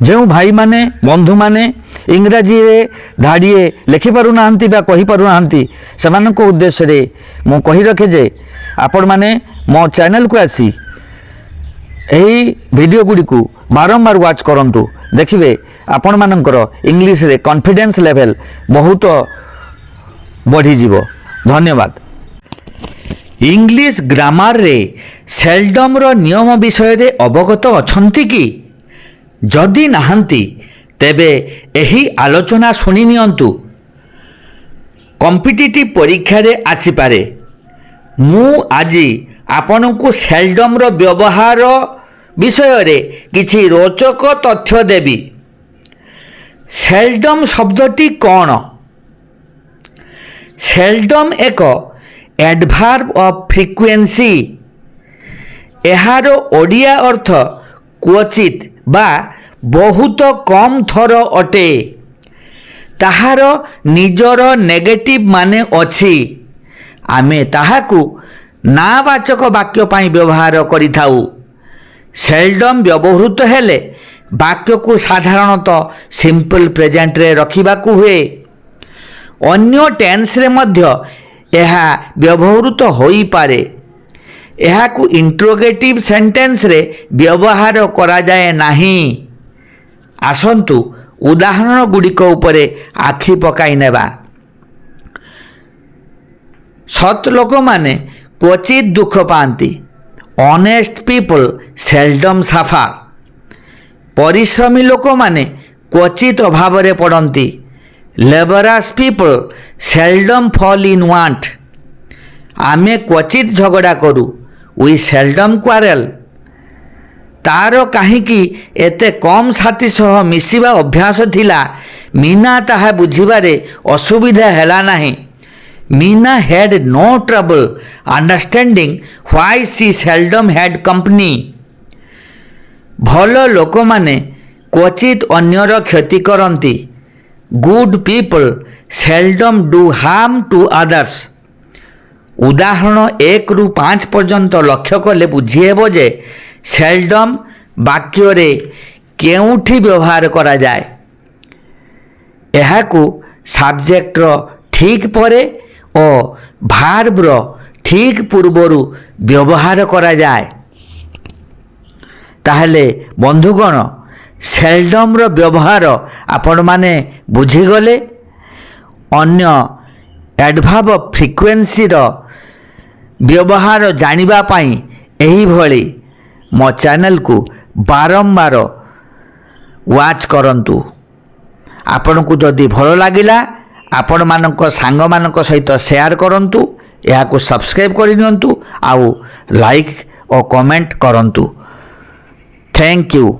जो भाई माने बंधु माने इंग्राजी रे धाड़िए लिखि पारु नाहंती बा कहि पारु नाहंती सेमानक उद्देश्य रे मो कहि रखे जे आपण माने मो चैनल को आसी एही वीडियो गुडी को बारंबार वाच करंतु देखिबे आपण मानकर इंग्लिश रे कॉन्फिडेंस लेवल बहुत बढ़ी जीवो। धन्यवाद। इंग्लिश ग्रामर रे सेल्डम रो नियम विषय रे अवगत अछंती कि जदि नाहंती तेबे एही आलोचना सुनि नियंतु। कॉम्पिटिटिव परीक्षा रे आसी पारे। मु आजी आपनकु सेल्डम रो व्यवहार विषय रे किछि रोचक तथ्य देबी। सेल्डम शब्दटी कौन? सेल्डम एक एडभार्ब ऑफ फ्रीक्वेंसी। एहार ओडिया अर्थ क्वचित बा बहुत कम थर अटे। ताहार निजर नेगेटिव माने अछि। आमे ताहाकु नावाचक वाक्य पाई व्यवहार करिथाउ। सेल्डम व्यवहृत हेले वाक्य को साधारणतः सिंपल प्रेजेंट रे रखिबाकू हुए। अन्य टेंस रे मध्य एहा व्यवहृत होई पारे। एहाकू इंट्रोगेटिव सेंटेंस रे व्यवहार करा जाए नाही। आसंतु उदाहरण गुड़िक उपरे आखि पकाई नेबा। सत लोक माने क्वचित दुख पाती। ऑनेस्ट पीपल सेल्डम सफर। परिश्रमी लोक माने क्वचित अभाव रे पड़ती। Labours people seldom fall in want. आमे क्वचित झगड़ा करू। We seldom क्वारेल। तार कहीं एते कम साथी सह मिसिबा अभ्यास थिला मीना ताहा बुझिबारे असुविधा हैला नाही। Meena had no trouble understanding why she seldom had company. भल लोक माने क्वचित अन्यर क्षति करती। Good people seldom do harm to others. उदाहरण 1 ରୁ 5 पर्यंत लक्ष्य कले बुझीहेब जे सेल्डम वाक्य रे केउठी व्यवहार करा जाए। एहाकू सब्जेक्ट रो ठीक परे और भार्ब रो ठीक पूर्वरु व्यवहार करा जाए। ताहले बंधुगण सेल्डम रो व्यवहार आपण माने बुझीगले। अन्य एडभार्ब फ्रीक्वेंसी रो व्यवहार जानिबा पाई एही भली मो चैनल को बारंबार वाच करंतु। आपण को जदि भलो लागिला आपण मानक सांग मानक सहित शेयर करंतु। या को सब्सक्राइब करि नियंतु आउ लाइक और कमेंट करंतु। Thank you.